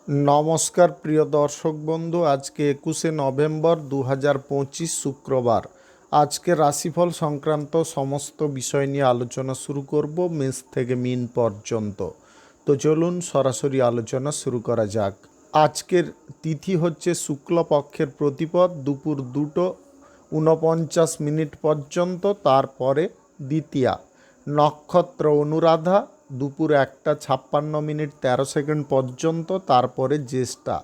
নমস্কার প্রিয় দর্শক বন্ধু, আজকে 21শে নভেম্বর 2025 শুক্রবার। আজকে রাশিফল সংক্রান্ত সমস্ত বিষয় নিয়ে আলোচনা শুরু করব মেষ থেকে মীন পর্যন্ত। তো চলুন সরাসরি আলোচনা শুরু করা যাক। আজকের তিথি হচ্ছে শুক্লপক্ষের প্রতিপদ দুপুর 2:49 পর্যন্ত, তারপরে দ্বিতীয়া। নক্ষত্র অনুরাধা দুপুর 1:56 পর্যন্ত, তারপরে জ্যেষ্ঠা।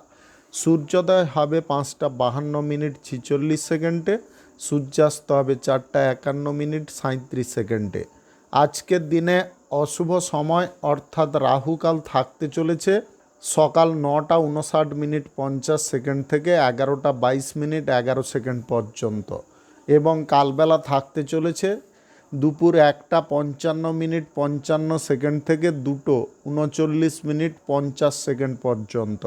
সূর্যোদয় হবে 5:52 সূর্যাস্ত হবে 4:51 আজকের দিনে অশুভ সময় অর্থাৎ রাহুকাল থাকতে চলেছে সকাল 9:59 থেকে 11:22 পর্যন্ত, এবং কালবেলা থাকতে চলেছে দুপুর 1:55 থেকে 2:39 পর্যন্ত।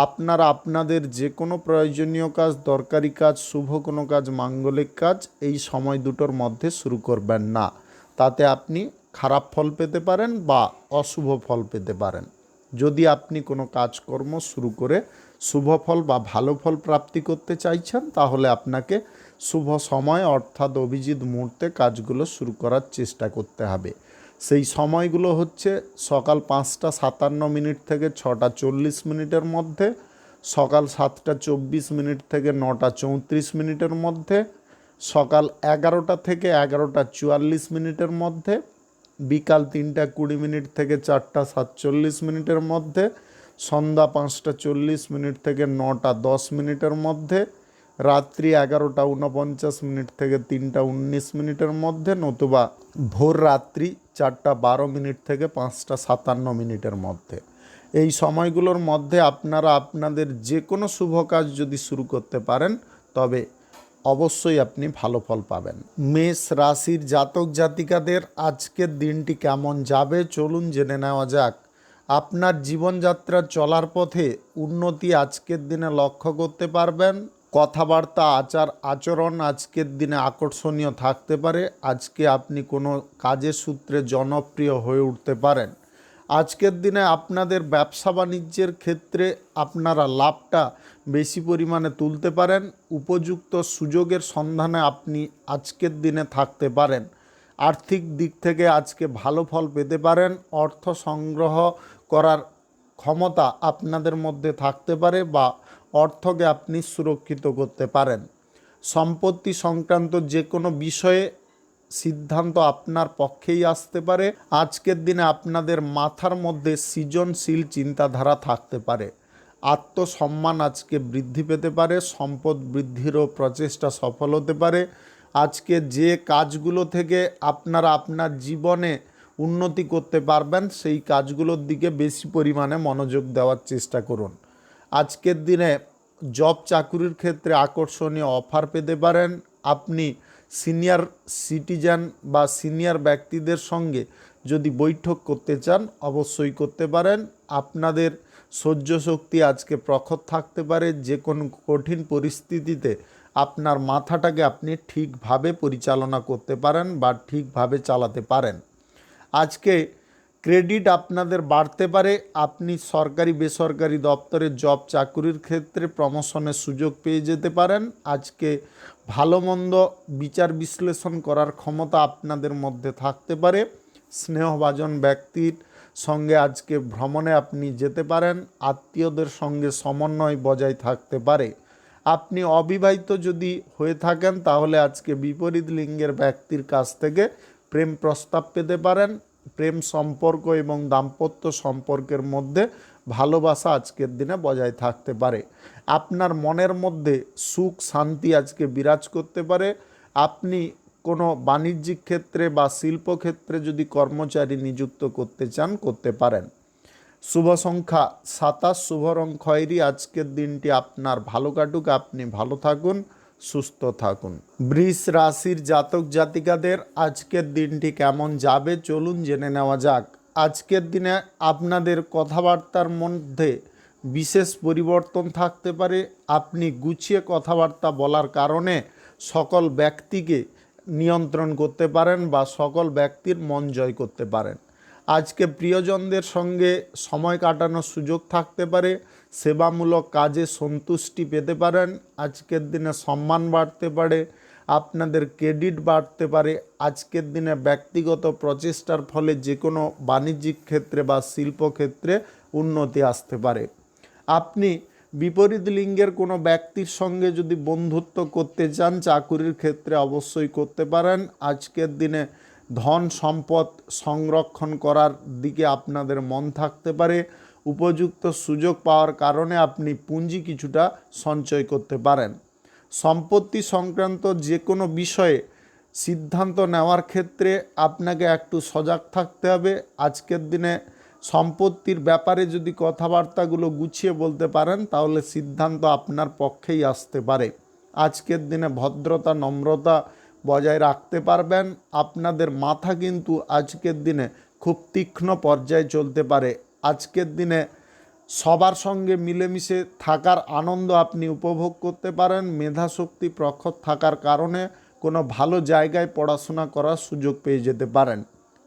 আপনারা আপনাদের যে কোনো প্রয়োজনীয় কাজ, দরকারি কাজ, শুভ কোনো কাজ, মাঙ্গলিক কাজ এই সময় দুটোর মধ্যে শুরু করবেন না। তাতে আপনি খারাপ ফল পেতে পারেন বা অশুভ ফল পেতে পারেন। যদি আপনি কোনো কাজকর্ম শুরু করে শুভ ফল বা ভালো ফল প্রাপ্তি করতে চাইছেন, তাহলে আপনাকে শুভ সময় অর্থাৎ অভিজিৎ মুহূর্তে কাজগুলো শুরু করার চেষ্টা করতে হবে। সেই সময়গুলো হচ্ছে সকাল 5:57 থেকে 6:40 মধ্যে, সকাল 7:24 থেকে 9:34 মধ্যে, সকাল 11টা থেকে 11:44 মধ্যে, বিকাল 3:20 থেকে 4:47 মধ্যে, সন্ধ্যা 5:40 থেকে 9:10 মধ্যে, রাত্রি 11:49 থেকে 3:19 মধ্যে, নতুবা ভোর রাত্রি 4:12 থেকে 5:57 মধ্যে। এই সময়গুলোর মধ্যে আপনারা আপনাদের যে কোনো শুভ কাজ যদি শুরু করতে পারেন, তবে অবশ্যই আপনি ভালো ফল পাবেন। মেষ রাশির জাতক জাতিকাদের আজকের দিনটি কেমন যাবে চলুন জেনে নেওয়া যাক। আপনার জীবনযাত্রা চলার পথে উন্নতি আজকের দিনে লক্ষ্য করতে পারবেন। কথাবার্তা, আচার আচরণ আজকের দিনে আকর্ষণীয় থাকতে পারে। আজকে আপনি কোনো কাজের সূত্রে জনপ্রিয় হয়ে উঠতে পারেন। আজকের দিনে আপনাদের ব্যবসা বাণিজ্যের ক্ষেত্রে আপনারা লাভটা বেশি পরিমাণে তুলতে পারেন। উপযুক্ত সুযোগের সন্ধানে আপনি আজকের দিনে থাকতে পারেন। আর্থিক দিক থেকে আজকে ভালো ফল পেতে পারেন। অর্থ সংগ্রহ করার ক্ষমতা আপনাদের মধ্যে থাকতে পারে বা অর্থকে আপনি সুরক্ষিত করতে পারেন। সম্পত্তি সংক্রান্ত যে কোনো বিষয়ে সিদ্ধান্ত আপনার পক্ষেই আসতে পারে। আজকের দিনে আপনাদের মাথার মধ্যে সৃজনশীল চিন্তাধারা থাকতে পারে। আত্মসম্মান আজকে বৃদ্ধি পেতে পারে। সম্পদ বৃদ্ধিরও প্রচেষ্টা সফল হতে পারে। আজকে যে কাজগুলো থেকে আপনারা আপনার জীবনে উন্নতি করতে পারবেন, সেই কাজগুলোর দিকে বেশি পরিমাণে মনোযোগ দেওয়ার চেষ্টা করুন। আজকের দিনে জব চাকুরির ক্ষেত্রে আকর্ষণীয় অফার পেতে পারেন। আপনি সিনিয়র সিটিজেন বা সিনিয়র ব্যক্তিদের সঙ্গে যদি বৈঠক করতে চান, অবশ্যই করতে পারেন। আপনাদের সহ্য শক্তি আজকে প্রখর থাকতে পারে। যে কোনো কঠিন পরিস্থিতিতে আপনার মাথাটাকে আপনি ঠিকভাবে পরিচালনা করতে পারেন বা ঠিকভাবে চালাতে পারেন। আজকে ক্রেডিট আপনাদের বাড়তে পারে। আপনি সরকারি বেসরকারি দপ্তরে জব চাকুরির ক্ষেত্রে প্রমোশনের সুযোগ পেয়ে যেতে পারেন। আজকে ভালো মন্দ বিচার বিশ্লেষণ করার ক্ষমতা আপনাদের মধ্যে থাকতে পারে। স্নেহভাজন ব্যক্তির সঙ্গে আজকে ভ্রমণে আপনি যেতে পারেন। আত্মীয়দের সঙ্গে সমন্বয় বজায় থাকতে পারে। আপনি অবিবাহিত যদি হয়ে থাকেন, তাহলে আজকে বিপরীত লিঙ্গের ব্যক্তির কাছ থেকে প্রেম প্রস্তাব পেতে পারেন। প্রেম সম্পর্ক এবং দাম্পত্য সম্পর্কের মধ্যে ভালোবাসা আজকের দিনে বজায় থাকতে পারে। আপনার মনের মধ্যে সুখ শান্তি আজকে বিরাজ করতে পারে। আপনি কোনো বাণিজ্যিক ক্ষেত্রে বা শিল্পক্ষেত্রে যদি কর্মচারী নিযুক্ত করতে চান, করতে পারেন। শুভ সংখ্যা 27, শুভ রং খয়েরি। আজকের দিনটি আপনার ভালো কাটুক, আপনি ভালো থাকুন, সুস্থ থাকুন। বৃষ রাশির জাতক জাতিকাদের আজকের দিনটি কেমন যাবে চলুন জেনে নেওয়া যাক। আজকের দিনে আপনাদের কথাবার্তার মধ্যে বিশেষ পরিবর্তন থাকতে পারে। আপনি গুছিয়ে কথাবার্তা বলার কারণে সকল ব্যক্তিকে নিয়ন্ত্রণ করতে পারেন বা সকল ব্যক্তির মন জয় করতে পারেন। আজকে প্রিয়জনদের সঙ্গে সময় কাটানোর সুযোগ থাকতে পারে, সেবামূলক কাজে সন্তুষ্টি পেতে পারেন। আজকের দিনে সম্মান বাড়তে পারে, আপনাদের ক্রেডিট বাড়তে পারে। আজকের দিনে ব্যক্তিগত প্রচেষ্টার ফলে যে কোনো বাণিজ্যিক ক্ষেত্রে বা শিল্পক্ষেত্রে উন্নতি আসতে পারে। আপনি বিপরীত লিঙ্গের কোনো ব্যক্তির সঙ্গে যদি বন্ধুত্ব করতে চান, চাকুরির ক্ষেত্রে অবশ্যই করতে পারেন। আজকের দিনে ধন সম্পদ সংরক্ষণ করার দিকে আপনাদের মন থাকতে পারে। উপযুক্ত সুযোগ পাওয়ার কারণে আপনি পুঁজি কিছুটা সঞ্চয় করতে পারেন। সম্পত্তি সংক্রান্ত যে কোনো বিষয়ে সিদ্ধান্ত নেওয়ার ক্ষেত্রে আপনাকে একটু সজাগ থাকতে হবে। আজকের দিনে সম্পত্তির ব্যাপারে যদি কথাবার্তাগুলো গুছিয়ে বলতে পারেন তাহলে সিদ্ধান্ত আপনার পক্ষেই আসতে পারে। আজকের দিনে ভদ্রতা নম্রতা বজায় রাখতে পারবেন। আপনাদের মাথা কিন্তু আজকের দিনে খুব তীক্ষ্ণ পর্যায়ে চলতে পারে। আজকের দিনে সবার সঙ্গে মিলেমিশে থাকার আনন্দ আপনি উপভোগ করতে পারেন। মেধাশক্তি প্রখর থাকার কারণে কোনো ভালো জায়গায় পড়াশোনা করার সুযোগ পেয়ে যেতে পারেন।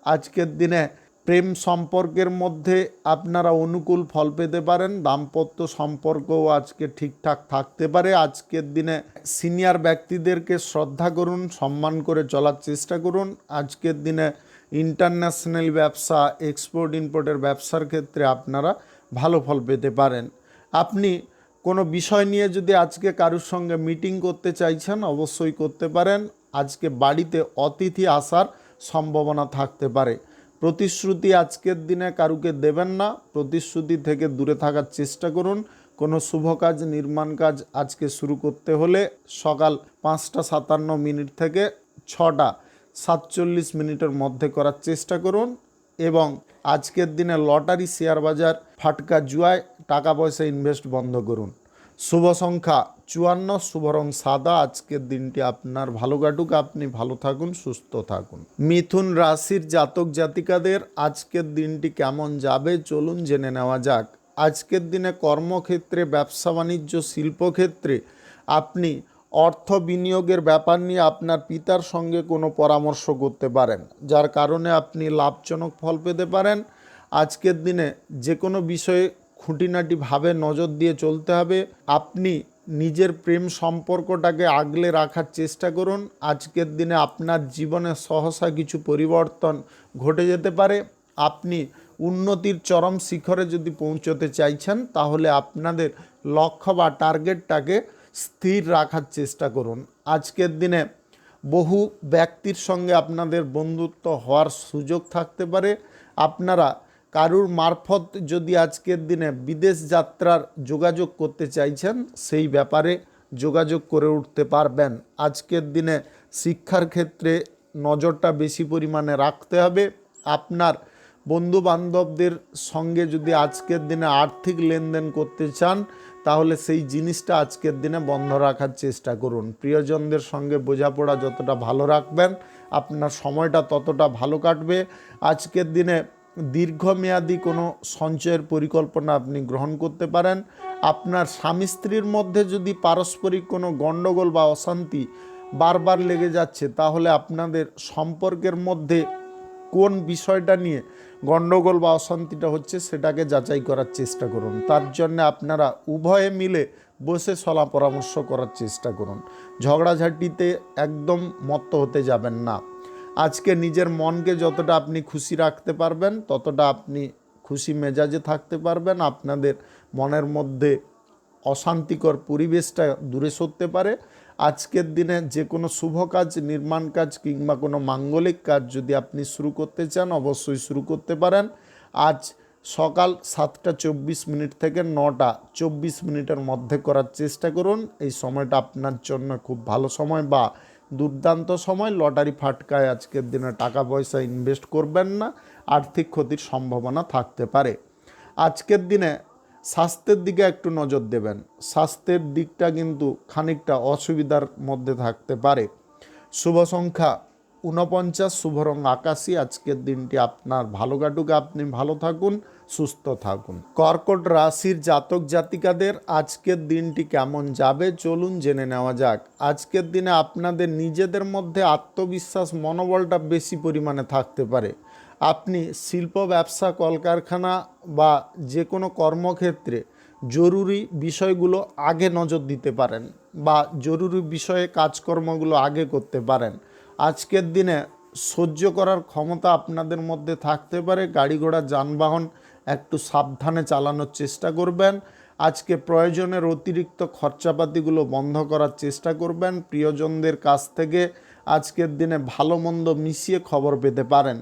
আজকের দিনে প্রেম সম্পর্কের মধ্যে আপনারা অনুকূল ফল পেতে পারেন। দাম্পত্য সম্পর্কও আজকে ঠিকঠাক থাকতে পারে। আজকের দিনে সিনিয়র ব্যক্তিদেরকে শ্রদ্ধা করুন, সম্মান করে চলার চেষ্টা করুন। আজকের দিনে ইন্টারন্যাশনাল ব্যবসা, এক্সপোর্ট ইম্পোর্টের ব্যবসার ক্ষেত্রে আপনারা ভালো ফল পেতে পারেন। আপনি কোনো বিষয় নিয়ে যদি আজকে কারোর সঙ্গে মিটিং করতে চাইছেন অবশ্যই করতে পারেন। আজকে বাড়িতে অতিথি আসার সম্ভাবনা থাকতে পারে। প্রতিশ্রুতি আজকের দিনে কারুকে দেবেন না, প্রতিশ্রুতি থেকে দূরে থাকার চেষ্টা করুন। কোনো শুভ কাজ, নির্মাণ কাজ আজকে শুরু করতে হলে সকাল 5:57 থেকে 6:47 মধ্যে করার চেষ্টা করুন। এবং আজকের দিনে লটারি, শেয়ার বাজার, ফাটকা জুয়ায় টাকা পয়সা ইনভেস্ট বন্ধ করুন। শুভ সংখ্যা 54, শুভ রং সাদা। আজকের দিনটি আপনার ভালো কাটুক, আপনি ভালো থাকুন, সুস্থ থাকুন। মিথুন রাশির জাতক জাতিকাদের আজকের দিনটি কেমন যাবে চলুন জেনে নেওয়া যাক। আজকের দিনে কর্মক্ষেত্রে, ব্যবসা বাণিজ্য, শিল্পক্ষেত্রে আপনি অর্থ বিনিয়োগের ব্যাপার নিয়ে আপনার পিতার সঙ্গে কোনো পরামর্শ করতে পারেন, যার কারণে আপনি লাভজনক ফল পেতে পারেন। আজকের দিনে যে কোনো বিষয়ে খুঁটিনাটিভাবে নজর দিয়ে চলতে হবে। আপনি নিজের প্রেম সম্পর্কটাকে আগলে রাখার চেষ্টা করুন। আজকের দিনে আপনার জীবনে সহসা কিছু পরিবর্তন ঘটে যেতে পারে। আপনি উন্নতির চরম শিখরে যদি পৌঁছতে চাইছেন তাহলে আপনাদের লক্ষ্য বা টার্গেটটাকে স্থির রাখার চেষ্টা করুন। আজকের দিনে বহু ব্যক্তির সঙ্গে আপনাদের বন্ধুত্ব হওয়ার সুযোগ থাকতে পারে। আপনারা কারুর মারফত যদি আজকের দিনে বিদেশ যাত্রার যোগাযোগ করতে চাইছেন সেই ব্যাপারে যোগাযোগ করে উঠতে পারবেন। আজকের দিনে শিক্ষার ক্ষেত্রে নজরটা বেশি পরিমাণে রাখতে হবে। আপনার বন্ধু বান্ধবদের সঙ্গে যদি আজকের দিনে আর্থিক লেনদেন করতে চান তাহলে সেই জিনিসটা আজকের দিনে বন্ধ রাখার চেষ্টা করুন। প্রিয়জনদের সঙ্গে বোঝাপড়া যতটা ভালো রাখবেন আপনার সময়টা ততটা ভালো কাটবে। আজকের দিনে দীর্ঘমেয়াদী কোনো সঞ্চয়ের পরিকল্পনা আপনি গ্রহণ করতে পারেন। আপনার স্বামী স্ত্রীর মধ্যে যদি পারস্পরিক কোনো গণ্ডগোল বা অশান্তি বারবার লেগে যাচ্ছে তাহলে আপনাদের সম্পর্কের মধ্যে কোন বিষয়টা নিয়ে গণ্ডগোল বা অশান্তিটা হচ্ছে সেটাকে যাচাই করার চেষ্টা করুন। তার জন্য আপনারা উভয়ে মিলে বসে সলা পরামর্শ করার চেষ্টা করুন। ঝগড়াঝাটিতে একদম মত্ত হতে যাবেন না। আজকে নিজের মনকে যতটা আপনি খুশি রাখতে পারবেন ততটা আপনি খুশি মেজাজে থাকতে পারবেন। আপনাদের মনের মধ্যে অশান্তিকর পরিবেশটা দূরে সরতে পারে। আজকের দিনে যে কোনো শুভ কাজ, নির্মাণ কাজ কিংবা কোনো মাঙ্গলিক কাজ যদি আপনি শুরু করতে চান অবশ্যই শুরু করতে পারেন। আজ সকাল 7:24 থেকে 9:24 মধ্যে করার চেষ্টা করুন। এই সময়টা আপনার জন্য খুব ভালো সময় বা দুর্দান্ত সময়। লটারি ফাটকায় আজকের দিনে টাকা পয়সা ইনভেস্ট করবেন না, আর্থিক ক্ষতির সম্ভাবনা থাকতে পারে। আজকের দিনে স্বাস্থ্যের দিকে একটু নজর দেবেন। স্বাস্থ্যের দিকটা কিন্তু খানিকটা অসুবিধার মধ্যে থাকতে পারে। শুভ সংখ্যা 49, শুভ রং আকাশী। আজকের দিনটি আপনার ভালো কাটুক, আপনি ভালো থাকুন, সুস্থ থাকুন। কর্কট রাশির জাতক জাতিকাদের আজকের দিনটি কেমন যাবে চলুন জেনে নেওয়া যাক। আজকের দিনে আপনাদের নিজেদের মধ্যে আত্মবিশ্বাস, মনোবলটা বেশি পরিমাণে থাকতে পারে। আপনি শিল্প ব্যবসা কলকারখানা বা যে কোনো কর্মক্ষেত্রে জরুরি বিষয়গুলো আগে নজর দিতে পারেন বা জরুরি বিষয়ে কাজকর্মগুলো আগে করতে পারেন। আজকের দিনে সহ্য করার ক্ষমতা আপনাদের মধ্যে থাকতে পারে। গাড়ি ঘোড়া যানবাহন একটু সাবধানে চালানোর চেষ্টা করবেন। আজকে প্রয়োজনের অতিরিক্ত খরচাপাতিগুলো বন্ধ করার চেষ্টা করবেন। প্রিয়জনদের কাছ থেকে আজকের দিনে ভালো মন্দ মিশিয়ে খবর পেতে পারেন।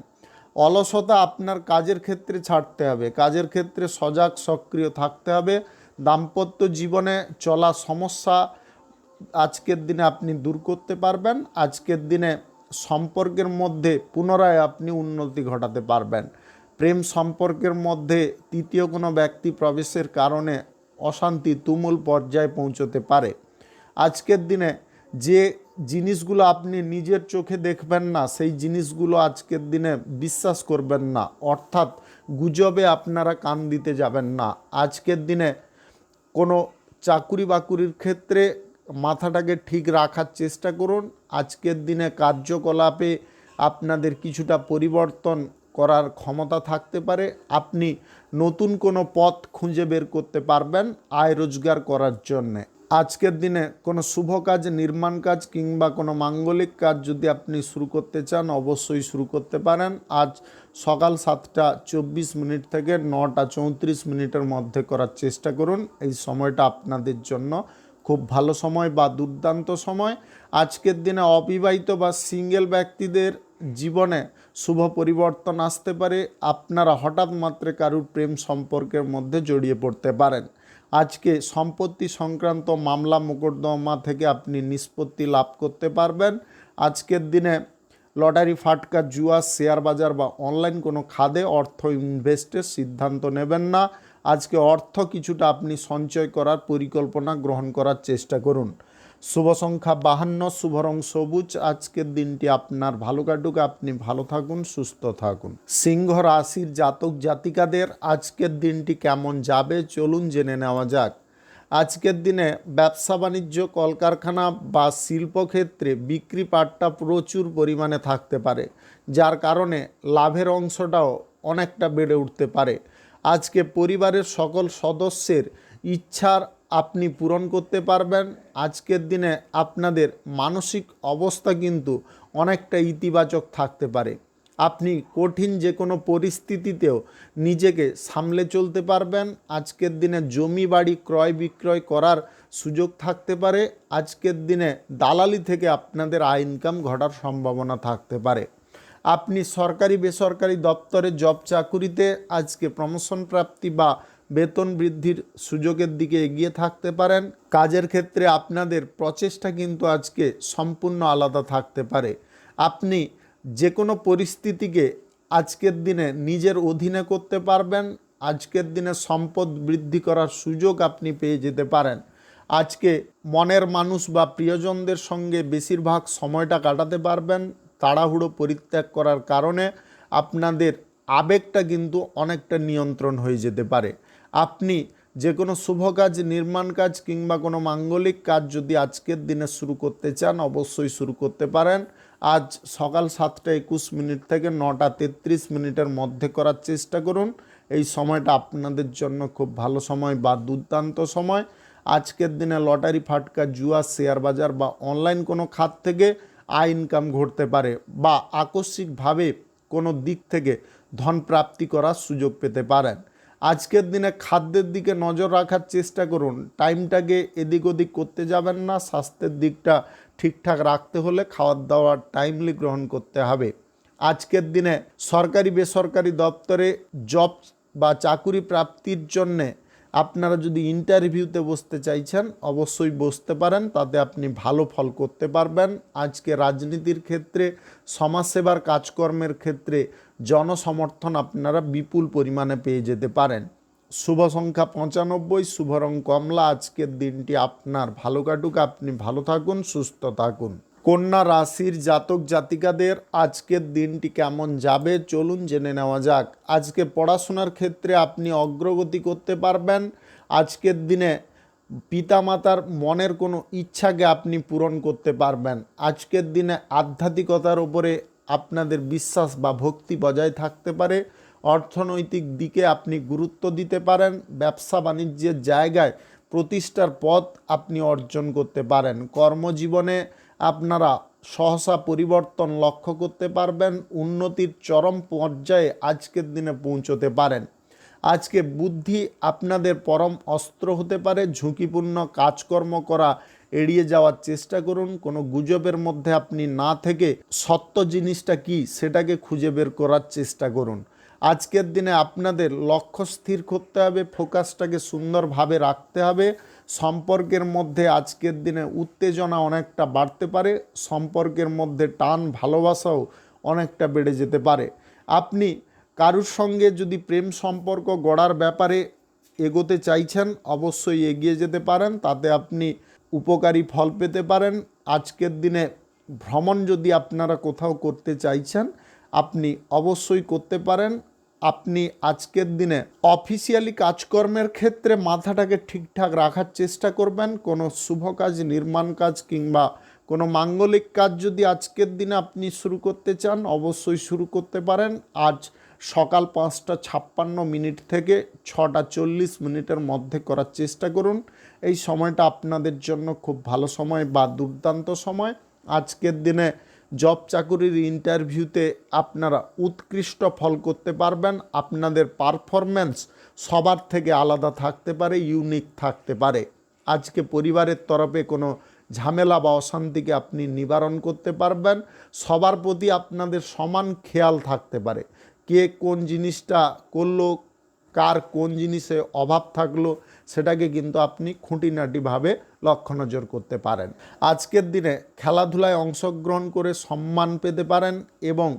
অলসতা আপনার কাজের ক্ষেত্রে ছাড়তে হবে, কাজের ক্ষেত্রে সজাগ সক্রিয় থাকতে হবে। দাম্পত্য জীবনে চলা সমস্যা আজকের দিনে আপনি দূর করতে পারবেন। আজকের দিনে সম্পর্কের মধ্যে পুনরায় আপনি উন্নতি ঘটাতে পারবেন। প্রেম সম্পর্কের মধ্যে তৃতীয় কোনো ব্যক্তি প্রবেশের কারণে অশান্তি তুমুল পর্যায়ে পৌঁছতে পারে। আজকের দিনে যে জিনিসগুলো আপনি নিজের চোখে দেখবেন না, সেই জিনিসগুলো আজকের দিনে বিশ্বাস করবেন না, অর্থাৎ গুজবে আপনারা কান দিতে যাবেন না। আজকের দিনে কোনো চাকুরি বাকুরির ক্ষেত্রে মাথাটাকে ঠিক রাখার চেষ্টা করুন। আজকের দিনে কার্যকলাপে আপনাদের কিছুটা পরিবর্তন করার ক্ষমতা থাকতে পারে। আপনি নতুন কোনো পথ খুঁজে বের করতে পারবেন আয় রোজগার করার জন্যে। আজকের দিনে কোনো শুভ কাজ, নির্মাণ কাজ কিংবা কোনো মাঙ্গলিক কাজ যদি আপনি শুরু করতে চান অবশ্যই শুরু করতে পারেন। আজ সকাল 7টা 24 মিনিট থেকে 9টা 34 মিনিটের মধ্যে করার চেষ্টা করুন। এই সময়টা আপনাদের জন্য খুব ভালো সময় বা দুর্দান্ত সময়। আজকের দিনে অবিবাহিত বা সিঙ্গেল ব্যক্তিদের জীবনে শুভ পরিবর্তন আসতে পারে। আপনারা হঠাৎ মাত্রে কারুর প্রেম সম্পর্কের মধ্যে জড়িয়ে পড়তে পারেন। আজকে সম্পত্তি সংক্রান্ত মামলা মোকদ্দমা থেকে আপনি নিষ্পত্তি লাভ করতে পারবেন। আজকের দিনে লটারি, ফাটকা, জুয়া, শেয়ার বাজার বা অনলাইন কোনো খাতে অর্থ ইনভেস্টের সিদ্ধান্ত নেবেন না। আজকে অর্থ কিছুটা আপনি সঞ্চয় করার পরিকল্পনা গ্রহণ করার চেষ্টা করুন। শুভ সংখ্যা 52, শুভ রং সবুজ। আজকের দিনটি আপনার ভালো কাটুক, আপনি ভালো থাকুন, সুস্থ থাকুন। সিংহ রাশির জাতক জাতিকাদের আজকের দিনটি কেমন যাবে চলুন জেনে নেওয়া যাক। আজকের দিনে ব্যবসা বাণিজ্য, কলকারখানা বা শিল্পক্ষেত্রে বিক্রি পাটটা প্রচুর পরিমাণে থাকতে পারে, যার কারণে লাভের অংশটাও অনেকটা বেড়ে উঠতে পারে। আজকে পরিবারের সকল সদস্যের ইচ্ছার আপনি পূরণ করতে পারবেন। আজকের দিনে আপনাদের মানসিক অবস্থা কিন্তু অনেকটা ইতিবাচক থাকতে পারে। আপনি কঠিন যে কোনো পরিস্থিতিতেও নিজেকে সামলে চলতে পারবেন। আজকের দিনে জমি বাড়ি ক্রয় বিক্রয় করার সুযোগ থাকতে পারে। আজকের দিনে দালালি থেকে আপনাদের আয় ইনকাম ঘটার সম্ভাবনা থাকতে পারে। আপনি সরকারি বেসরকারি দপ্তরে জব চাকুরিতে আজকে প্রমোশন প্রাপ্তি বা বেতন বৃদ্ধির সুযোগের দিকে এগিয়ে থাকতে পারেন। কাজের ক্ষেত্রে আপনাদের প্রচেষ্টা কিন্তু আজকে সম্পূর্ণ আলাদা থাকতে পারে। আপনি যে কোনো পরিস্থিতিকে আজকের দিনে নিজের অধীনে করতে পারবেন। আজকের দিনে সম্পদ বৃদ্ধি করার সুযোগ আপনি পেয়ে যেতে পারেন। আজকে মনের মানুষ বা প্রিয়জনদের সঙ্গে বেশিরভাগ সময়টা কাটাতে পারবেন। তাড়াহুড়ো পরিত্যাগ করার কারণে আপনাদের আবেগটা কিন্তু অনেকটা নিয়ন্ত্রণ হয়ে যেতে পারে। আপনি যে কোনো শুভ কাজ, নির্মাণ কাজ কিংবা কোনো মাঙ্গলিক কাজ যদি আজকের দিনে শুরু করতে চান অবশ্যই শুরু করতে পারেন। আজ সকাল 7টা 21 মিনিট থেকে 9টা 33 মিনিটের মধ্যে করার চেষ্টা করুন। এই সময়টা আপনাদের জন্য খুব ভালো সময় বা দুর্দান্ত সময়। আজকের দিনে লটারি, ফাটকা, জুয়া, শেয়ার বাজার বা অনলাইন কোনো খাত থেকে আয় ইনকাম ঘটতে পারে বা আকস্মিকভাবে কোনো দিক থেকে ধন প্রাপ্তি করার সুযোগ পেতে পারেন। আজকের দিনে খাদ্যের দিকে নজর রাখার চেষ্টা করুন। টাইমটাকে এদিক ওদিক করতে যাবেন না। স্বাস্থ্যের দিকটা ঠিকঠাক রাখতে হলে খাওয়ার দাওয়ার টাইমলি গ্রহণ করতে হবে। আজকের দিনে সরকারি বেসরকারি দপ্তরে জব বা চাকুরি প্রাপ্তির জন্যে আপনারা যদি ইন্টারভিউতে বসতে চাইছেন অবশ্যই বসতে পারেন, তাতে আপনি ভালো ফল করতে পারবেন। আজকে রাজনীতির ক্ষেত্রে, সমাজসেবার কাজকর্মের ক্ষেত্রে জনসমর্থন আপনারা বিপুল পরিমাণে পেয়ে যেতে পারেন। শুভ সংখ্যা 95, শুভ রং কমলা। আজকের দিনটি আপনার ভালো কাটুক, আপনি ভালো থাকুন, সুস্থ থাকুন। কন্যা রাশির জাতক জাতিকাদের আজকের দিনটি কেমন যাবে চলুন জেনে নেওয়া যাক। আজকে পড়াশোনার ক্ষেত্রে আপনি অগ্রগতি করতে পারবেন। আজকের দিনে পিতামাতার মনের কোনো ইচ্ছাকে আপনি পূরণ করতে পারবেন। আজকের দিনে আধ্যাত্মিকতার উপরে আপনাদের বিশ্বাস বা ভক্তি বজায় থাকতে পারে। অর্থনৈতিক দিকে আপনি গুরুত্ব দিতে পারেন। ব্যবসা বাণিজ্যের জায়গায় প্রতিষ্ঠার পথ আপনি অর্জন করতে পারেন। কর্মজীবনে আপনারা সহসা পরিবর্তন লক্ষ্য করতে পারবেন। উন্নতির চরম পর্যায়ে আজকের দিনে পৌঁছতে পারেন। আজকে বুদ্ধি আপনাদের পরম অস্ত্র হতে পারে। ঝুঁকিপূর্ণ কাজকর্ম করা এড়িয়ে যাওয়ার চেষ্টা করুন। কোনো গুজবের মধ্যে আপনি না থেকে সত্য জিনিসটা কি সেটাকে খুঁজে বের করার চেষ্টা করুন। আজকের দিনে আপনাদের লক্ষ্য স্থির করতে হবে, ফোকাসটাকে সুন্দরভাবে রাখতে হবে। সম্পর্কের মধ্যে আজকের দিনে উত্তেজনা অনেকটা বাড়তে পারে। সম্পর্কের মধ্যে টান ভালোবাসাও অনেকটা বেড়ে যেতে পারে। আপনি কারুর সঙ্গে যদি প্রেম সম্পর্ক গড়ার ব্যাপারে এগোতে চাইছেন, অবশ্যই এগিয়ে যেতে পারেন, তাতে আপনি উপকারী ফল পেতে পারেন। আজকের দিনে ভ্রমণ যদি আপনারা কোথাও করতে চাইছেন, আপনি অবশ্যই করতে পারেন। আপনি আজকের দিনে অফিসিয়ালি কাজকর্মের ক্ষেত্রে মাথাটাকে ঠিকঠাক রাখার চেষ্টা করবেন। কোনো শুভ কাজ, নির্মাণ কাজ কিংবা কোনো মাঙ্গলিক কাজ যদি আজকের দিনে আপনি শুরু করতে চান, অবশ্যই শুরু করতে পারেন। আজ সকাল 5:56 থেকে 6:40 মধ্যে করার চেষ্টা করুন। এই সময়টা আপনাদের জন্য খুব ভালো সময় বা দুর্দান্ত সময়। আজকের দিনে জব চাকুরির ইন্টারভিউতে আপনারা উৎকৃষ্ট ফল করতে পারবেন। আপনাদের পারফরম্যান্স সবার থেকে আলাদা থাকতে পারে, ইউনিক থাকতে পারে। আজকে পরিবারের তরফে কোনো ঝামেলা বা অশান্তিকে আপনি নিবারণ করতে পারবেন। সবার প্রতি আপনাদের সমান খেয়াল থাকতে পারে। কে কোন জিনিসটা করলো, কার কোন জিনিসে অভাব থাকলো, সেটাকে কিন্তু আপনি খুঁটিনাটিভাবে লক্ষ্য নজর করতে পারেন। আজকের দিনে খেলাধুলায় অংশগ্রহণ করে সম্মান পেতে পারেন এবং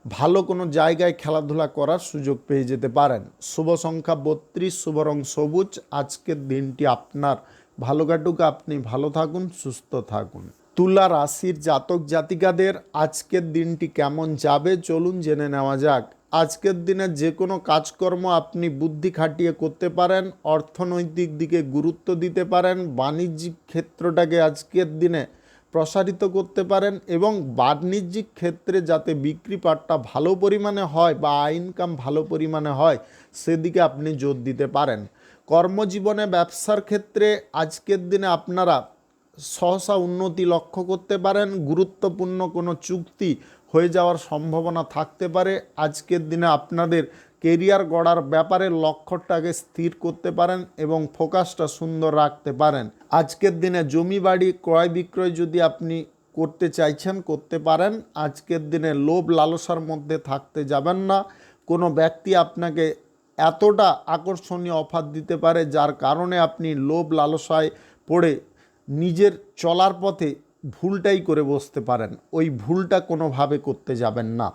ভালো কোনো জায়গায় খেলাধুলা করার সুযোগ পেয়ে যেতে পারেন। শুভ সংখ্যা 32, শুভ রং সবুজ। আজকের দিনটি আপনার ভালো কাটুক, আপনি ভালো থাকুন, সুস্থ থাকুন। তুলা রাশির জাতক জাতিকাদের আজকের দিনটি কেমন যাবে চলুন জেনে নেওয়া যাক। আজকের দিনে যে কোনো কাজকর্ম আপনি বুদ্ধি খাটিয়ে করতে পারেন। অর্থনৈতিক দিকে গুরুত্ব দিতে পারেন। বাণিজ্যিক ক্ষেত্রটাকে আজকের দিনে প্রসারিত করতে পারেন এবং বাণিজ্যিক ক্ষেত্রে যাতে বিক্রি পাটটা ভালো পরিমাণে হয় বা ইনকাম ভালো পরিমাণে হয় সেদিকে আপনি জোর দিতে পারেন। কর্মজীবনে ব্যবসার ক্ষেত্রে আজকের দিনে আপনারা সহসা উন্নতি লক্ষ্য করতে পারেন। গুরুত্বপূর্ণ কোনো চুক্তি হয়ে যাওয়ার সম্ভাবনা থাকতে পারে। আজকের দিনে আপনাদের কেরিয়ার গড়ার ব্যাপারে লক্ষ্যটাকে স্থির করতে পারেন এবং ফোকাসটা সুন্দর রাখতে পারেন। আজকের দিনে জমি বাড়ি ক্রয় বিক্রয় যদি আপনি করতে চাইছেন করতে পারেন। আজকের দিনে লোভ লালসার মধ্যে থাকতে যাবেন না। কোনো ব্যক্তি আপনাকে এতটা আকর্ষণীয় অফার দিতে পারে যার কারণে আপনি লোভ লালসায় পড়ে নিজের চলার পথে ভুলটাই করে বসতে পারেন। ওই ভুলটা কোনোভাবে করতে যাবেন না।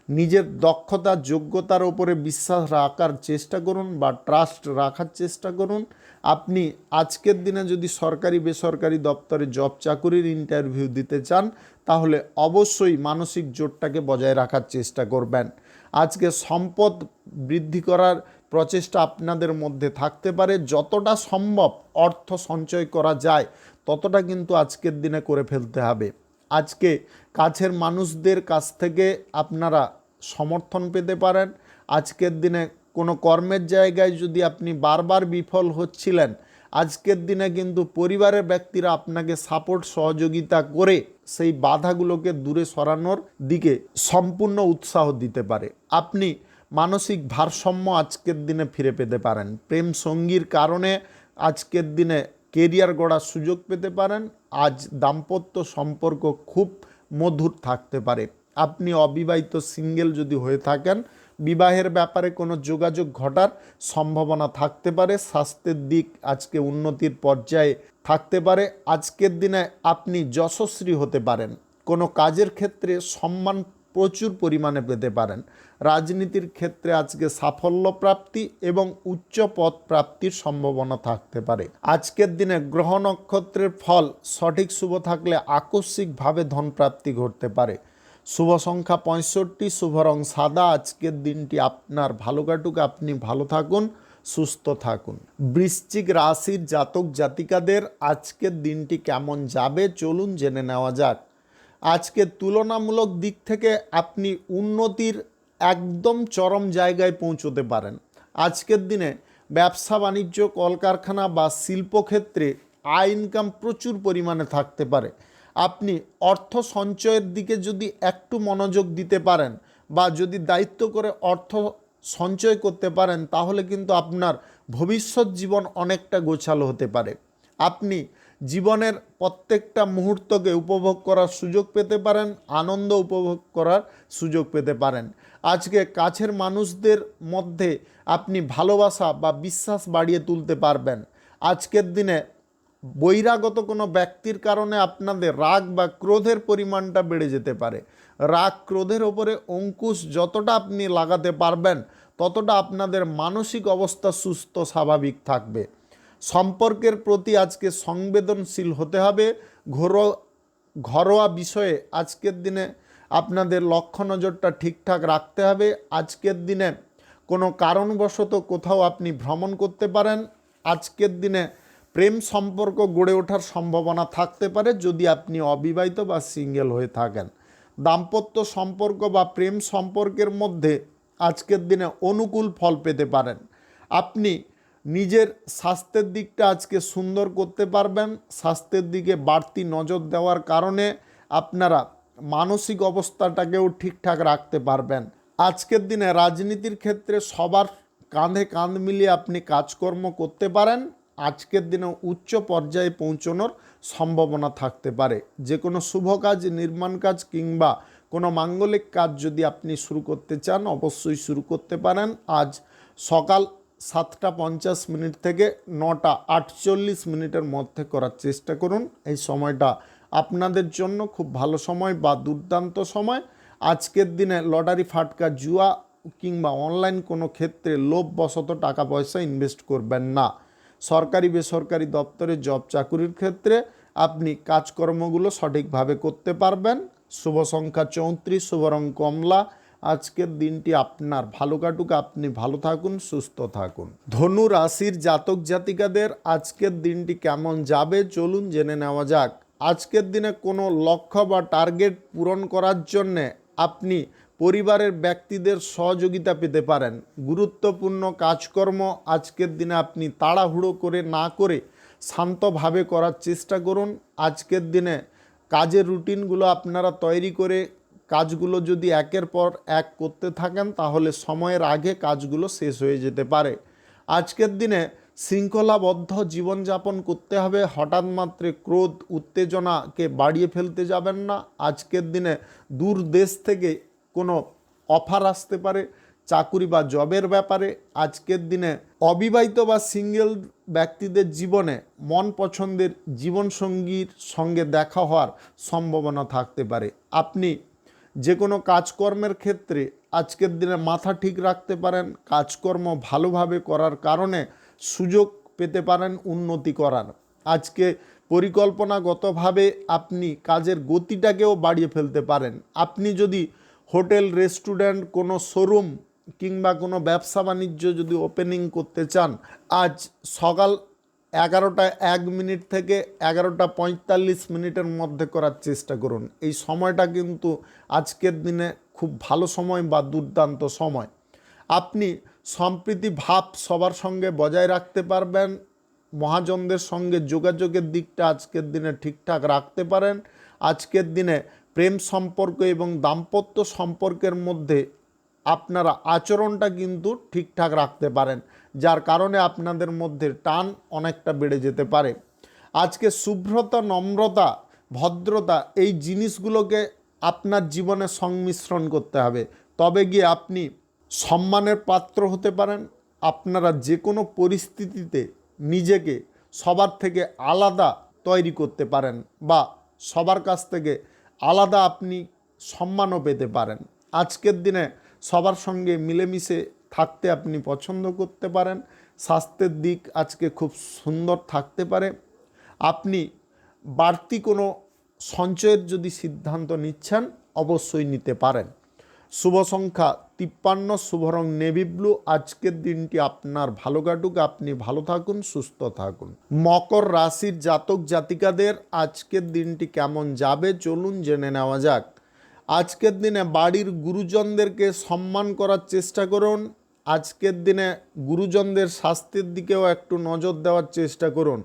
নিজের দক্ষতা যোগ্যতার ওপরে বিশ্বাস রাখার চেষ্টা করুন বা ট্রাস্ট রাখার চেষ্টা করুন। আপনি আজকের দিনে যদি সরকারি বেসরকারি দপ্তরে জব চাকুরির ইন্টারভিউ দিতে চান তাহলে অবশ্যই মানসিক জোরটাকে বজায় রাখার চেষ্টা করবেন। আজকে সম্পদ বৃদ্ধি করার প্রচেষ্টা আপনাদের মধ্যে থাকতে পারে। যতটা সম্ভব অর্থ সঞ্চয় করা যায় ততটা কিন্তু আজকের দিনে করে ফেলতে হবে। আজকে কাছের মানুষদের কাছ থেকে আপনারা সমর্থন পেতে পারেন। আজকের দিনে কোনো কর্মের জায়গায় যদি আপনি বারবার বিফল হচ্ছিলেন, আজকের দিনে কিন্তু পরিবারের ব্যক্তিরা আপনাকে সাপোর্ট সহযোগিতা করে সেই বাধাগুলোকে দূরে সরানোর দিকে সম্পূর্ণ উৎসাহ দিতে পারে। আপনি মানসিক ভারসাম্য আজকের দিনে ফিরে পেতে পারেন। প্রেম সঙ্গীর কারণে আজকের দিনে কেরিয়ার গড়ার সুযোগ পেতে পারেন। আজ দাম্পত্য সম্পর্ক খুব মধুর থাকতে পারে। আপনি অবিবাহিত সিঙ্গেল যদি হয়ে থাকেন, বিবাহের ব্যাপারে কোনো যোগাযোগ ঘটার সম্ভাবনা থাকতে পারে। স্বাস্থ্যের দিক আজকে উন্নতির পর্যায়ে থাকতে পারে। আজকের দিনে আপনি যশস্বী হতে পারেন। কোনো কাজের ক্ষেত্রে সম্মান প্রচুর পরিমাণে পেতে পারেন। রাজনীতির ক্ষেত্রে আজকে সাফল্য প্রাপ্তি এবং উচ্চ পদ প্রাপ্তির সম্ভাবনা থাকতে পারে। আজকের দিনে গ্রহ নক্ষত্রের ফল সঠিক শুভ থাকলে আকস্মিকভাবে ধনপ্রাপ্তি ঘটতে পারে। শুভ সংখ্যা 65, শুভ রং সাদা। আজকের দিনটি আপনার ভালো কাটুক, আপনি ভালো থাকুন, সুস্থ থাকুন। বৃশ্চিক রাশির জাতক জাতিকাদের আজকের দিনটি কেমন যাবে চলুন জেনে নেওয়া যাক। আজকে তুলনামূলক দিক থেকে আপনি উন্নতির একদম চরম জায়গায় পৌঁছতে পারেন। আজকের দিনে ব্যবসা বাণিজ্য, কলকারখানা বা শিল্পক্ষেত্রে আয় ইনকাম প্রচুর পরিমাণে থাকতে পারে। আপনি অর্থ সঞ্চয়ের দিকে যদি একটু মনোযোগ দিতে পারেন বা যদি দায়িত্ব করে অর্থ সঞ্চয় করতে পারেন, তাহলে কিন্তু আপনার ভবিষ্যৎ জীবন অনেকটা গোছালো হতে পারে। আপনি জীবনের প্রত্যেকটা মুহূর্তকে উপভোগ করার সুযোগ পেতে পারেন, আনন্দ উপভোগ করার সুযোগ পেতে পারেন। আজকে কাছের মানুষদের মধ্যে আপনি ভালোবাসা বা বিশ্বাস বাড়িয়ে তুলতে পারবেন। আজকের দিনে বহিরাগত কোনো ব্যক্তির কারণে আপনাদের রাগ বা ক্রোধের পরিমাণটা বেড়ে যেতে পারে। রাগ ক্রোধের ওপরে অঙ্কুশ যতটা আপনি লাগাতে পারবেন, ততটা আপনাদের মানসিক অবস্থা সুস্থ স্বাভাবিক থাকবে। সম্পর্কের প্রতি আজকে সংবেদনশীল হতে হবে। ঘরোয়া বিষয়ে আজকের দিনে আপনাদের লক্ষ্য নজরটা ঠিকঠাক রাখতে হবে। আজকের দিনে কোনো কারণবশত কোথাও আপনি ভ্রমণ করতে পারেন। আজকের দিনে প্রেম সম্পর্ক গড়ে ওঠার সম্ভাবনা থাকতে পারে যদি আপনি অবিবাহিত বা সিঙ্গেল হয়ে থাকেন। দাম্পত্য সম্পর্ক বা প্রেম সম্পর্কের মধ্যে আজকের দিনে অনুকূল ফল পেতে পারেন। আপনি নিজের স্বাস্থ্যের দিকটা আজকে সুন্দর করতে পারবেন। স্বাস্থ্যের দিকে বাড়তি নজর দেওয়ার কারণে আপনারা মানসিক অবস্থাটাকেও ঠিকঠাক রাখতে পারবেন। আজকের দিনে রাজনীতির ক্ষেত্রে সবার কাঁধে কাঁধ মিলিয়ে আপনি কাজকর্ম করতে পারেন। আজকের দিনে উচ্চ পর্যায়ে পৌঁছানোর সম্ভাবনা থাকতে পারে। যে কোনো শুভ কাজ, নির্মাণ কাজ কিংবা কোনো মাঙ্গলিক কাজ যদি আপনি শুরু করতে চান, অবশ্যই শুরু করতে পারেন। আজ সকাল 7:50 থেকে 9:48 মধ্যে করার চেষ্টা করুন। এই সময়টা আপনাদের জন্য খুব ভালো সময় বা দুর্দান্ত সময়। আজকের দিনে লটারি, ফাটকা, জুয়া কিংবা অনলাইন কোনো ক্ষেত্রে লোভবশত টাকা পয়সা ইনভেস্ট করবেন না। সরকারি বেসরকারি দপ্তরে জব চাকুরির ক্ষেত্রে আপনি কাজকর্মগুলো সঠিকভাবে করতে পারবেন। শুভ সংখ্যা 34, শুভ রং কমলা। আজকের দিনটি আপনার ভালো কাটুক, আপনি ভালো থাকুন, সুস্থ থাকুন। ধনু রাশির জাতক জাতিকাদের আজকের দিনটি কেমন যাবে চলুন জেনে নেওয়া যাক। আজকের দিনে কোনো লক্ষ্য বা টার্গেট পূরণ করার জন্যে আপনি পরিবারের ব্যক্তিদের সহযোগিতা পেতে পারেন। গুরুত্বপূর্ণ কাজকর্ম আজকের দিনে আপনি তাড়াহুড়ো করে না করে শান্তভাবে করার চেষ্টা করুন। আজকের দিনে কাজের রুটিনগুলো আপনারা তৈরি করে কাজগুলো যদি একের পর এক করতে থাকেন, তাহলে সময়ের আগে কাজগুলো শেষ হয়ে যেতে পারে। আজকের দিনে শৃঙ্খলাবদ্ধ জীবনযাপন করতে হবে। হঠাৎ মাত্রে ক্রোধ উত্তেজনাকে বাড়িয়ে ফেলতে যাবেন না। আজকের দিনে দূর দেশ থেকে কোনো অফার আসতে পারে চাকুরি বা জবের ব্যাপারে। আজকের দিনে অবিবাহিত বা সিঙ্গেল ব্যক্তিদের জীবনে মন পছন্দের জীবনসঙ্গীর সঙ্গে দেখা হওয়ার সম্ভাবনা থাকতে পারে। আপনি যে কোনো কাজকর্মের ক্ষেত্রে আজকের দিনে মাথা ঠিক রাখতে পারেন। কাজকর্ম ভালোভাবে করার কারণে সুযোগ পেতে পারেন উন্নতি করার। আজকে পরিকল্পনাগতভাবে আপনি কাজের গতিটাকেও বাড়িয়ে ফেলতে পারেন। আপনি যদি হোটেল, রেস্টুরেন্ট, কোনো শোরুম কিংবা কোনো ব্যবসা বাণিজ্য যদি ওপেনিং করতে চান, আজ সকাল 11:01 থেকে 11:45 মধ্যে করার চেষ্টা করুন। এই সময়টা কিন্তু আজকের দিনে খুব ভালো সময় বা দুর্দান্ত সময়। আপনি সম্প্রীতি ভাব সবার সঙ্গে বজায় রাখতে পারবেন। মহাজনদের সঙ্গে যোগাযোগের দিকটা আজকের দিনে ঠিকঠাক রাখতে পারেন। আজকের দিনে প্রেম সম্পর্ক এবং দাম্পত্য সম্পর্কের মধ্যে আপনারা আচরণটা কিন্তু ঠিকঠাক রাখতে পারেন, যার কারণে আপনাদের মধ্যে টান অনেকটা বেড়ে যেতে পারে। আজকে শুভ্রতা, নম্রতা, ভদ্রতা এই জিনিসগুলোকে আপনার জীবনে সংমিশ্রণ করতে হবে, তবে গিয়ে আপনি সম্মানের পাত্র হতে পারেন। আপনারা যে কোনো পরিস্থিতিতে নিজেকে সবার থেকে আলাদা তৈরি করতে পারেন বা সবার কাছ থেকে আলাদা আপনি সম্মানও পেতে পারেন। আজকের দিনে সবার সঙ্গে মিলেমিশে থাকতে আপনি পছন্দ করতে পারেন। স্বাস্থ্যের দিক আজকে খুব সুন্দর থাকতে পারে। আপনি বাড়তি কোনো সঞ্চয়ের যদি সিদ্ধান্ত নিচ্ছেন, অবশ্যই নিতে পারেন। শুভ সংখ্যা 53, শুভ রং নেভি ব্লু। আজকের দিনটি আপনার ভালো কাটুক, আপনি ভালো থাকুন, সুস্থ থাকুন। মকর রাশির জাতক জাতিকাদের আজকের দিনটি কেমন যাবে চলুন জেনে নেওয়া যাক। আজকের দিনে বাড়ির গুরুজনদেরকে সম্মান করার চেষ্টা করুন। আজকের দিনে গুরুজনদের স্বাস্থ্যের দিকেও একটু নজর দেওয়ার চেষ্টা করুন।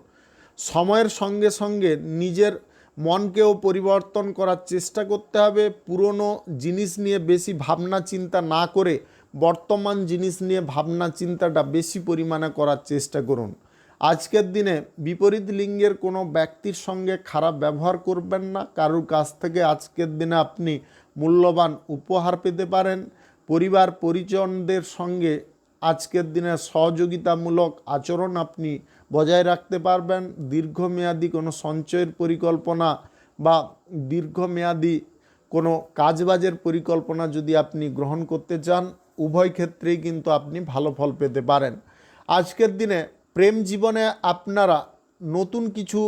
সময়ের সঙ্গে সঙ্গে নিজের মনকেও পরিবর্তন করার চেষ্টা করতে হবে। পুরনো জিনিস নিয়ে বেশি ভাবনা চিন্তা না করে বর্তমান জিনিস নিয়ে ভাবনা চিন্তাটা বেশি পরিমাণে করার চেষ্টা করুন। আজকের দিনে বিপরীত লিঙ্গের কোনো ব্যক্তির সঙ্গে খারাপ ব্যবহার করবেন না। কারোর কাছ থেকে আজকের দিনে আপনি মূল্যবান উপহার পেতে পারেন। পরিবার পরিজনদের সঙ্গে আজকের দিনে সহযোগিতামূলক আচরণ আপনি বজায় রাখতে পারবেন। দীর্ঘমেয়াদী কোনো সঞ্চয়ের পরিকল্পনা বা দীর্ঘমেয়াদী কোনো কাজবাজের পরিকল্পনা যদি আপনি গ্রহণ করতে চান, উভয় ক্ষেত্রেই কিন্তু আপনি ভালো ফল পেতে পারেন। আজকের দিনে প্রেম জীবনে আপনারা নতুন কিছু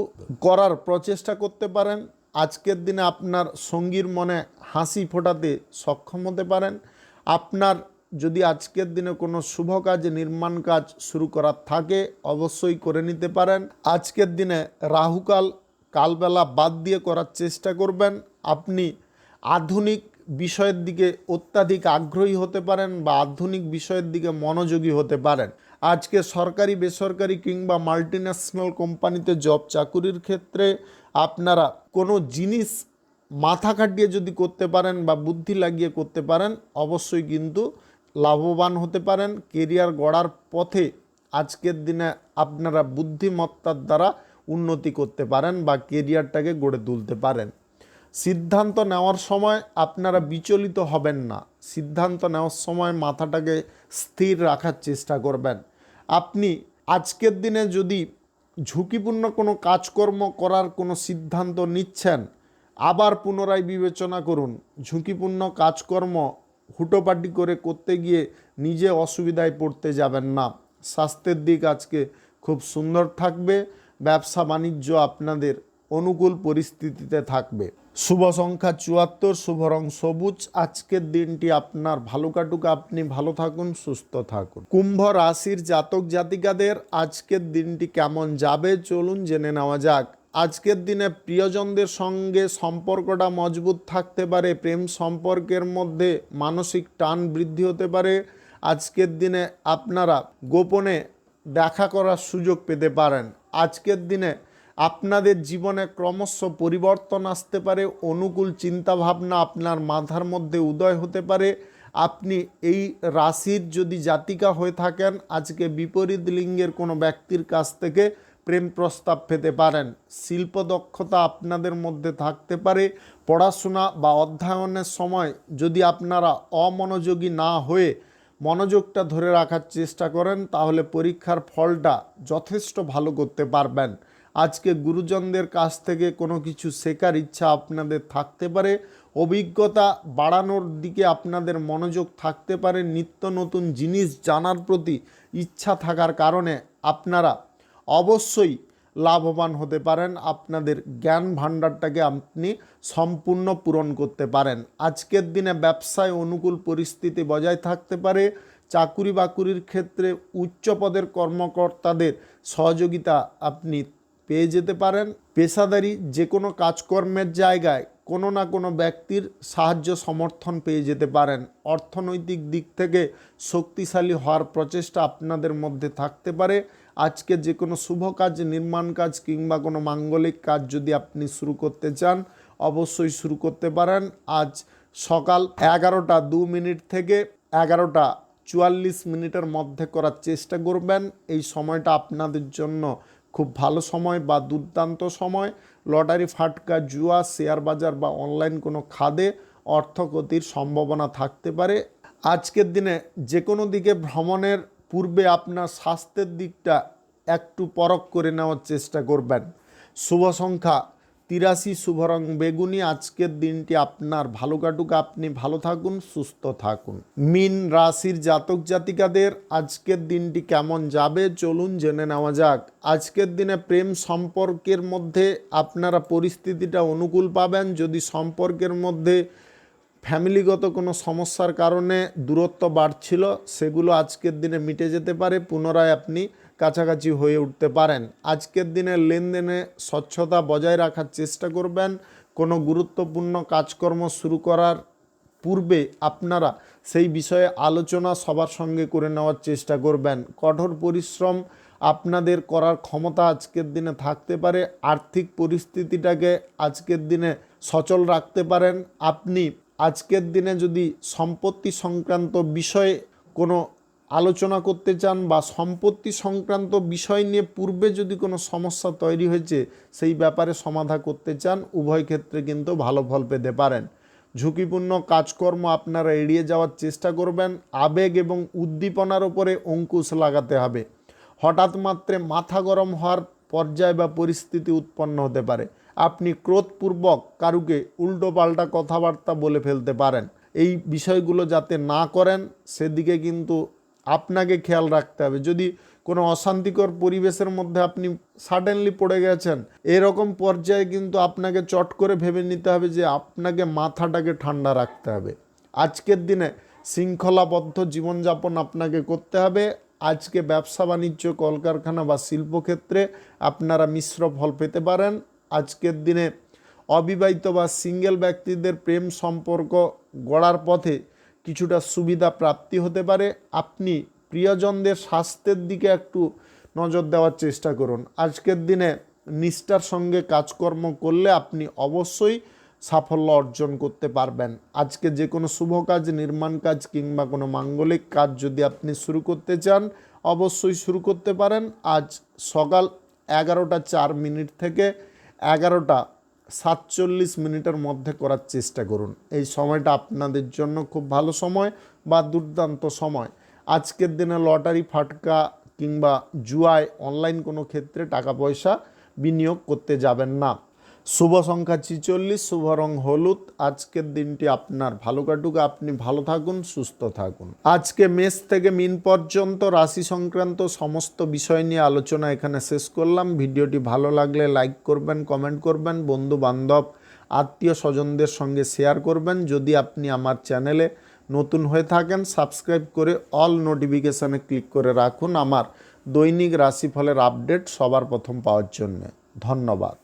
করার প্রচেষ্টা করতে পারেন। আজকের দিনে আপনার সঙ্গীর মনে হাসি ফোটাতে সক্ষম হতে পারেন। আপনার যদি আজকের দিনে কোনো শুভ কাজ, নির্মাণ কাজ শুরু করার থাকে অবশ্যই করে নিতে পারেন। আজকের দিনে রাহুকাল কালবেলা বাদ দিয়ে করার চেষ্টা করবেন। আপনি আধুনিক বিষয়ের দিকে অত্যাধিক আগ্রহী হতে পারেন বা আধুনিক বিষয়ের দিকে মনোযোগী হতে পারেন। আজকে সরকারি বেসরকারি কিংবা মাল্টিন্যাশনাল কোম্পানিতে জব চাকুরির ক্ষেত্রে আপনারা কোনো জিনিস মাথা খাটিয়ে যদি করতে পারেন বা বুদ্ধি লাগিয়ে করতে পারেন অবশ্যই কিন্তু লাভবান হতে পারেন। কেরিয়ার গড়ার পথে আজকের দিনে আপনারা বুদ্ধিমত্তার দ্বারা উন্নতি করতে পারেন বা কেরিয়ারটাকে গড়ে তুলতে পারেন। সিদ্ধান্ত নেওয়ার সময় আপনারা বিচলিত হবেন না। সিদ্ধান্ত নেওয়ার সময় মাথাটাকে স্থির রাখার চেষ্টা করবেন। আপনি আজকের দিনে যদি ঝুঁকিপূর্ণ কোনো কাজকর্ম করার কোনো সিদ্ধান্ত নিচ্ছেন, আবার পুনরায় বিবেচনা করুন। ঝুঁকিপূর্ণ কাজকর্ম হুটোপাটি করে করতে গিয়ে নিজে অসুবিধায় পড়তে যাবেন না। স্বাস্থ্যের দিক আজকে খুব সুন্দর থাকবে। ব্যবসা বাণিজ্য আপনাদের অনুকূল পরিস্থিতিতে থাকবে। শুভ সংখ্যা 74, শুভ রং সবুজ। আজকের দিনটি আপনার ভালো কাটুক, আপনি ভালো থাকুন, সুস্থ থাকুন। কুম্ভ রাশির জাতক জাতিকাদের আজকের দিনটি কেমন যাবে চলুন জেনে নেওয়া যাক। আজকের দিনে প্রিয়জনদের সঙ্গে সম্পর্কটা মজবুত থাকতে পারে। প্রেম সম্পর্কের মধ্যে মানসিক টান বৃদ্ধি হতে পারে। আজকের দিনে আপনারা গোপনে দেখা করার সুযোগ পেতে পারেন। আজকের দিনে আপনাদের জীবনে ক্রমশ পরিবর্তন আসতে পারে। অনুকূল চিন্তাভাবনা আপনার মাথার মধ্যে উদয় হতে পারে। আপনি এই রাশির যদি জাতিকা হয়ে থাকেন আজকে বিপরীত লিঙ্গের কোনো ব্যক্তির কাছ থেকে প্রেম প্রস্তাব পেতে পারেন। শিল্প দক্ষতা আপনাদের মধ্যে থাকতে পারে। পড়াশোনা বা অধ্যয়নের সময় যদি আপনারা অমনোযোগী না হয়ে মনোযোগটা ধরে রাখার চেষ্টা করেন তাহলে পরীক্ষার ফলটা যথেষ্ট ভালো করতে পারবেন। আজকে গুরুজনদের কাছ থেকে কোনো কিছু শেখার ইচ্ছা আপনাদের থাকতে পারে। অভিজ্ঞতা বাড়ানোর দিকে আপনাদের মনোযোগ থাকতে পারে। নিত্য নতুন জিনিস জানার প্রতি ইচ্ছা থাকার কারণে আপনারা অবশ্যই লাভবান হতে পারেন। আপনাদের জ্ঞান ভাণ্ডারটাকে আপনি সম্পূর্ণ পূরণ করতে পারেন। আজকের দিনে ব্যবসায় অনুকূল পরিস্থিতি বজায় থাকতে পারে। চাকুরি বাকুরির ক্ষেত্রে উচ্চ পদের কর্মকর্তাদের সহযোগিতা আপনি পেয়ে যেতে পারেন। পেশাদারি যে কোনো কাজকর্মের জায়গায় কোনো না কোনো ব্যক্তির সাহায্য সমর্থন পেয়ে যেতে পারেন। অর্থনৈতিক দিক থেকে শক্তিশালী হওয়ার প্রচেষ্টা আপনাদের মধ্যে থাকতে পারে। আজকে যে কোনো শুভ কাজ, নির্মাণ কাজ কিংবা কোনো মাঙ্গলিক কাজ যদি আপনি শুরু করতে চান অবশ্যই শুরু করতে পারেন। আজ সকাল 11টা 2 মিনিট থেকে 11টা 44 মিনিটের মধ্যে করার চেষ্টা করবেন। এই সময়টা আপনাদের জন্য খুব ভালো সময় বা দুর্দান্ত সময়। লটারি, ফাটকা, জুয়া, শেয়ার বাজার বা অনলাইন কোনো খাদে অর্থ ক্ষতির সম্ভাবনা থাকতে পারে। আজকের দিনে যে কোনো দিকে ভ্রমণের পূর্বে আপনার স্বাস্থ্যের দিকটা একটু পরখ করে নেওয়ার চেষ্টা করবেন। শুভ সংখ্যা 83, শুভ রং বেগুনি। আজকের দিনটি আপনার ভালো কাটুক, আপনি ভালো থাকুন, সুস্থ থাকুন। মীন রাশির জাতক জাতিকাদের আজকের দিনটি কেমন যাবে চলুন জেনে নেওয়া যাক। আজকের দিনে প্রেম সম্পর্কের মধ্যে আপনারা পরিস্থিতিটা অনুকূল পাবেন। যদি সম্পর্কের মধ্যে ফ্যামিলিগত কোনো সমস্যার কারণে দূরত্ব বাড়ছিল, সেগুলো আজকের দিনে মিটে যেতে পারে, পুনরায় আপনি কাছাকাছি হয়ে উঠতে পারেন। আজকের দিনে লেনদেনে স্বচ্ছতা বজায় রাখার চেষ্টা করবেন। কোনো গুরুত্বপূর্ণ কাজকর্ম শুরু করার পূর্বে আপনারা সেই বিষয়ে আলোচনা সবার সঙ্গে করে নেওয়ার চেষ্টা করবেন। কঠোর পরিশ্রম আপনাদের করার ক্ষমতা আজকের দিনে থাকতে পারে। আর্থিক পরিস্থিতিটাকে আজকের দিনে সচল রাখতে পারেন। আপনি আজকের দিনে যদি সম্পত্তি সংক্রান্ত বিষয়ে কোনো আলোচনা করতে চান বা সম্পত্তি সংক্রান্ত বিষয় নিয়ে পূর্বে যদি কোনো সমস্যা তৈরি হয়েছে সেই ব্যাপারে সমাধান করতে চান, উভয় ক্ষেত্রে কিন্তু ভালো ফল পেতে পারেন। ঝুঁকিপূর্ণ কাজকর্ম আপনারা এড়িয়ে যাওয়ার চেষ্টা করবেন। আবেগ এবং উদ্দীপনার উপরে অঙ্কুশ লাগাতে হবে। হঠাৎ মাত্রে মাথা গরম হওয়ার পর্যায় বা পরিস্থিতি উৎপন্ন হতে পারে। আপনি ক্রোধপূর্বক কারুকে উল্টোপাল্টা কথাবার্তা বলে ফেলতে পারেন। এই বিষয়গুলো যাতে না করেন সেদিকে কিন্তু আপনাকে খেয়াল রাখতে হবে। যদি কোনো অশান্তিকর পরিবেশের মধ্যে আপনি সাডেনলি পড়ে গেছেন, এরকম পর্যায়ে কিন্তু আপনাকে চট করে ভেবে নিতে হবে যে আপনাকে মাথাটাকে ঠান্ডা রাখতে হবে। আজকের দিনে শৃঙ্খলাবদ্ধ জীবনযাপন আপনাকে করতে হবে। আজকে ব্যবসা বাণিজ্য, কলকারখানা বা শিল্পক্ষেত্রে আপনারা মিশ্র ফল পেতে পারেন। আজকের দিনে অবিবাহিত বা সিঙ্গেল ব্যক্তিদের প্রেম সম্পর্ক গড়ার পথে কিছুটা সুবিধা প্রাপ্তি হতে পারে। আপনি প্রিয়জনদের স্বাস্থ্যের দিকে একটু নজর দেওয়ার চেষ্টা করুন। আজকের দিনে নিষ্ঠার সঙ্গে কাজকর্ম করলে আপনি অবশ্যই সাফল্য অর্জন করতে পারবেন। আজকে যে কোনো শুভ কাজ, নির্মাণ কাজ কিংবা কোনো মাঙ্গলিক কাজ যদি আপনি শুরু করতে চান অবশ্যই শুরু করতে পারেন। আজ সকাল 11:04 থেকে 11:47 মধ্যে করার চেষ্টা করুন। এই সময়টা আপনাদের জন্য খুব ভালো সময় বা দুর্দান্ত সময়। আজকের দিনে লটারি, ফাটকা কিংবা জুয়ায় অনলাইন কোনো ক্ষেত্রে টাকা পয়সা বিনিয়োগ করতে যাবেন না। শুভ সংখ্যা 46, শুভ রং হলুদ। আজকের দিনটি আপনার ভালো কাটুক, আপনি ভালো থাকুন, সুস্থ থাকুন। আজকে মেষ থেকে মীন পর্যন্ত রাশি সংক্রান্ত সমস্ত বিষয় নিয়ে আলোচনা এখানে শেষ করলাম। ভিডিওটি ভালো লাগলে লাইক করবেন, কমেন্ট করবেন, বন্ধু বান্ধব আত্মীয় স্বজনদের সঙ্গে শেয়ার করবেন। যদি আপনি আমার চ্যানেলে নতুন হয়ে থাকেন সাবস্ক্রাইব করে অল নোটিফিকেশানে ক্লিক করে রাখুন আমার দৈনিক রাশিফলের আপডেট সবার প্রথম পাওয়ার জন্য। ধন্যবাদ।